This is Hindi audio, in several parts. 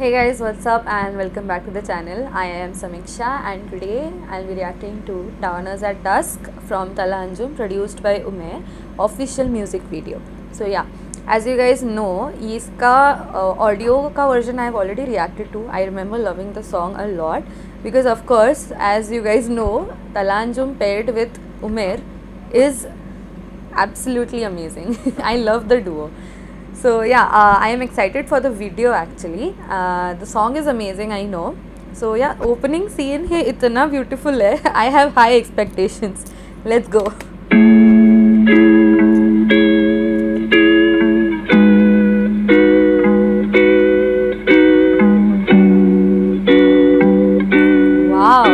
Hey guys, what's up and welcome back to the channel. I am Samiksha and today I'll be reacting to Towers at Dusk from Tala Anjum produced by Umair official music video. So yeah, as you guys know, iska audio ka version I have already reacted to. I remember loving the song a lot because of course, as you guys know, Tala Anjum paired with Umair is absolutely amazing. I love the duo. So yeah, I am excited for the video actually. The song is amazing, I know. So yeah, opening scene है इतना beautiful है. I have high expectations. Let's go. Wow.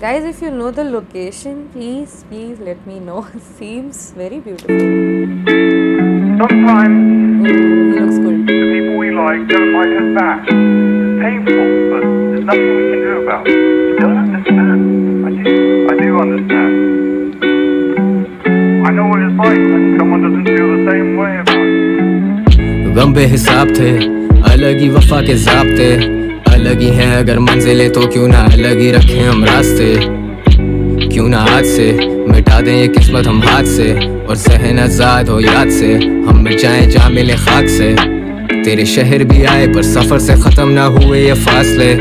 Guys, if you know the location, please let me know. Seems very beautiful. Sometimes he looks good. the people we like don't like us back. It's painful, but there's nothing we can do about it. You don't understand. I do understand. I know what it's like when someone doesn't feel the same way about you. गम बेहिसाब थे, अलग ही वफा के ज़ाब्ते, अलग ही हैं अगर मंजिलें तो क्यों ना अलग ही रखें हम रास्ते। क्यों ना आज से मिटा दें ये किस्मत हम हाथ से, और सहन आज़ाद हो याद से हम मिट जाएं जा मिले खाक से। तेरे शहर भी आए पर सफ़र से ख़त्म ना हुए ये फासले,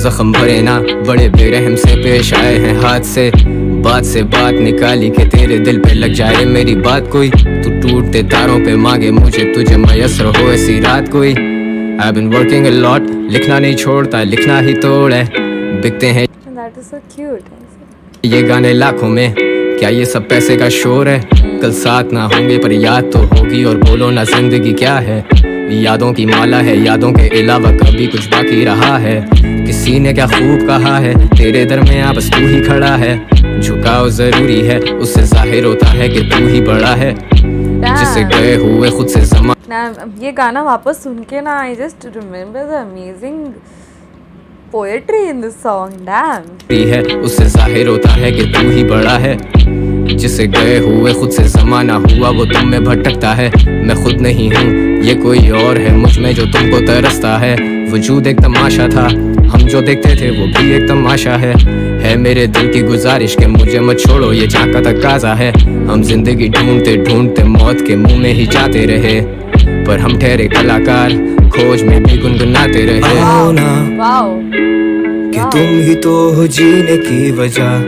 ज़ख्म भरे ना बड़े बेरहम से पेश आए हैं हाथ से। बात निकाली कि तेरे दिल पे लग जाए मेरी बात कोई, तू टूटते तारों पे मांगे मुझे तुझे मयसर हो ऐसी रात कोई। I've been working a lot, लिखना नहीं छोड़ता लिखना ही तोड़ है, बिकते हैं That is so cute. ये गाने लाखों में, क्या ये सब पैसे का शोर है। कल साथ ना होंगे पर याद तो होगी, और बोलो ना जिंदगी क्या है। यादों की माला है, यादों के अलावा कभी कुछ बाकी रहा है। किसी ने क्या खूब कहा है, तेरे दरमियां बस तू ही खड़ा है। झुकाव जरूरी है, उससे जाहिर होता है कि तू ही बड़ा है, जिसे गए हुए खुद से जमा। ये गाना वापस सुन के ना, I just remember the amazing poetry in this song. Damn. है उससे जाहिर होता है कि तू ही बड़ा है, जिसे गए हुए खुद से जमाना हुआ वो तुम में भटकता है। मैं खुद नहीं हूँ ये कोई और है, मुझ में जो तुमको तरसता है। वजूद एक तमाशा था, हम जो देखते थे वो भी एक तमाशा है मेरे दिल की गुजारिश के मुझे मत छोड़ो ये जहाँ का तकाजा है। हम जिंदगी ढूंढते मौत के मुंह में ही जाते रहे, पर हम ठहरे कलाकार खोज में भी गुनगुनाते रहे। Wow. कि तुम ही तो हो जीने की वजह,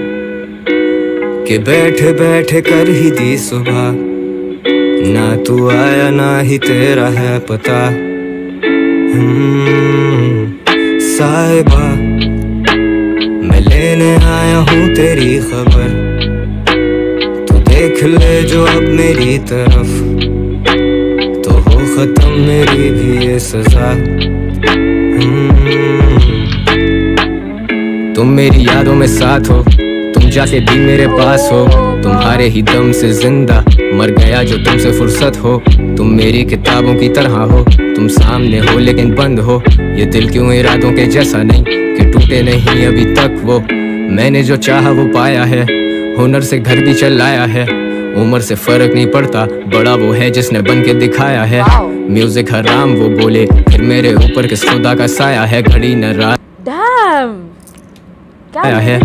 कि बैठे बैठे कर ही दी सुबह। ना तू आया ना ही तेरा है पता। साहिबा मैं लेने आया हूँ तेरी खबर, तू देख ले जो अब मेरी तरफ, तो हो खत्म मेरी भी ये सजा। तुम मेरी यादों में साथ हो, तुम जाके भी मेरे पास हो, तुम्हारे ही दम से जिंदा मर गया जो तुमसे फुर्सत हो। तुम मेरी किताबों की तरह हो, तुम सामने हो लेकिन बंद हो। ये दिल क्यों इरादों के जैसा नहीं कि टूटे नहीं अभी तक वो। मैंने जो चाहा वो पाया है, हुनर से घर भी चलाया है। उम्र से फर्क नहीं पड़ता, बड़ा वो है जिसने बन के दिखाया है। म्यूजिक हराम वो बोले, फिर मेरे ऊपर किस खुदा का साया है। घड़ी न रात आया है,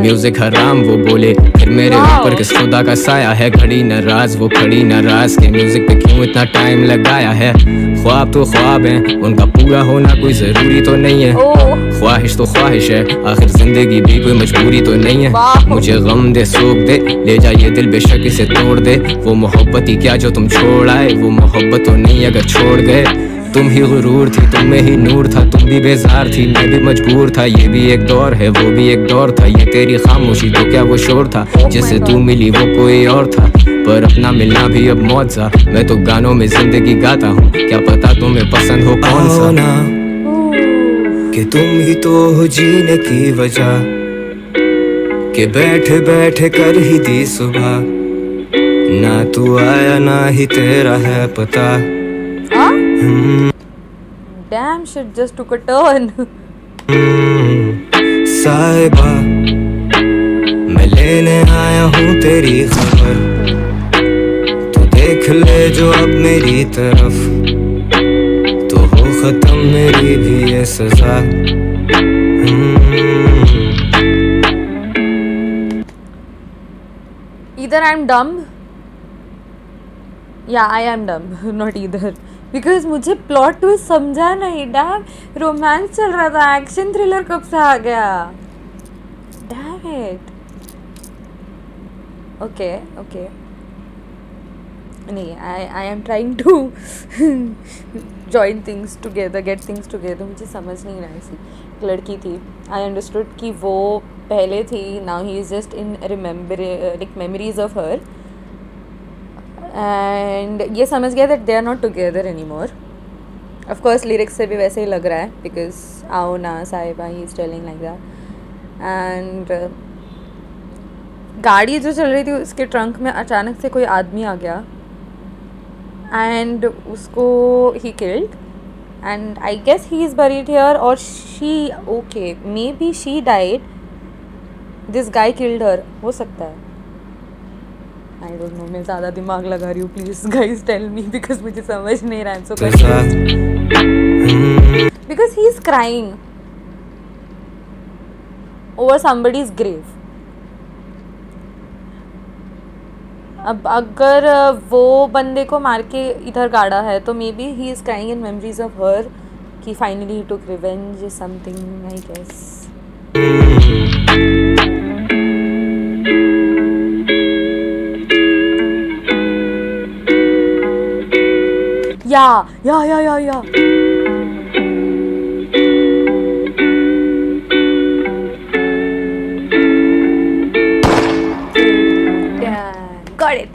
म्यूजिक हराम वो बोले, फिर मेरे ऊपर किस खुदा का साया है। घड़ी न राज वो खड़ी न राज के, म्यूजिक पे क्यों इतना टाइम लगाया है। ख्वाब तो ख्वाब हैं, उनका पूरा होना कोई जरूरी तो नहीं है। ख्वाहिश तो ख्वाहिश है, आखिर जिंदगी भी कोई मजबूरी तो नहीं है। मुझे गम दे सोख दे, ले जा ये दिल बेशक इसे तोड़ दे। वो मोहब्बत ही क्या जो तुम छोड़ आए, वो मोहब्बत तो नहीं अगर छोड़ गए। तुम ही गुरूर थी, तुम में ही नूर था, तुम भी बेजार थी, मैं भी मजबूर था। ये भी एक दौर है, वो भी एक दौर था। ये तेरी खामोशी तो क्या वो शोर था, जिससे तू मिली वो कोई और था। पर अपना मिलना भी अब मौत सा, मैं तो गानों में जिंदगी गाता हूँ, क्या पता तुम्हें पसंद हो कौन सा। कि तुम ही तो हो जीने की वजह, कि बैठे बैठे कर ही दी सुबह। ना तू आया ना ही तेरा है पता। Damn, shit just took a turn. साहिबा मैं लेने आया हूँ तेरी खबर, तू देख ले जो अब मेरी तरफ, खत्म मेरी भी ये सजा। Either I'm dumb, yeah, I am dumb, not either. Because मुझे प्लॉट ट्विस्ट समझा नहीं। डैम, रोमांस चल रहा था, एक्शन थ्रिलर कब से आ गया? Damn it. ओके ओके, नहीं, I am trying to join things together, get things together. मुझे समझ नहीं रहा ऐसी एक लड़की थी। आई अंडरस्टूड कि वो पहले थी, now he is just in like memories of her, and ये समझ गया that they are not together any more. Of course lyrics से भी वैसे ही लग रहा है, बिकॉज आओ ना साहिबा, he is telling like that. And गाड़ी जो चल रही थी उसके ट्रंक में अचानक से कोई आदमी आ गया एंड उसको ही killed, and I guess he is buried here और she, okay maybe she died, this guy killed her, हो सकता है। आई डोंट नो, मैं ज़्यादा दिमाग लगा रही हूँ, please guys tell me, because मुझे समझ नहीं रहा है। So because he is crying over somebody's grave. अब अगर वो बंदे को मार के इधर गाड़ा है तो maybe he is crying in memories of her कि finally he took revenge, something I guess. या Got it.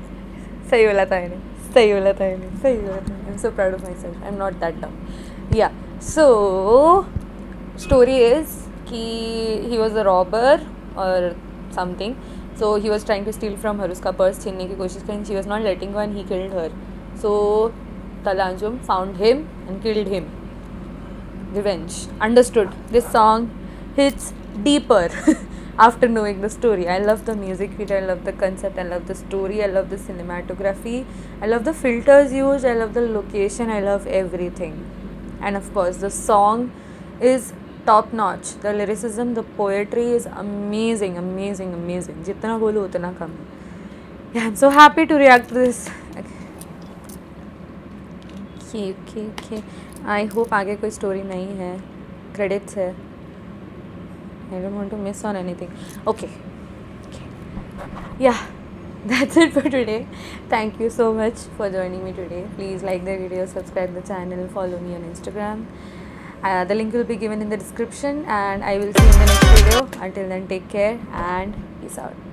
सही बोला था मैंने, सही बोला था मैंने, सही बोला था। I'm so proud of myself. I'm not that dumb. Yeah. So story is कि he was a robber or something. So he was trying to steal from her. उसका पर्स छीनने की कोशिश की, and she was not letting go, and he killed her. So Talanjum found him and killed him. Revenge. Understood. This song hits deeper. After knowing the story. I love the music video, I love the concept, I love the story, I love the cinematography, I love the filters used, I love the location, I love everything. And of course the song is top notch. The lyricism, the poetry is amazing, amazing, amazing. जितना बोलो उतना कम है। Yeah, I'm so happy to react to this. Okay. I hope आगे कोई story नहीं है, credits है। I don't want to miss on anything. Okay. Yeah, that's it for today. Thank you so much for joining me today. Please like the video, subscribe the channel, follow me on Instagram. The link will be given in the description, and I will see you in the next video. Until then, take care and peace out.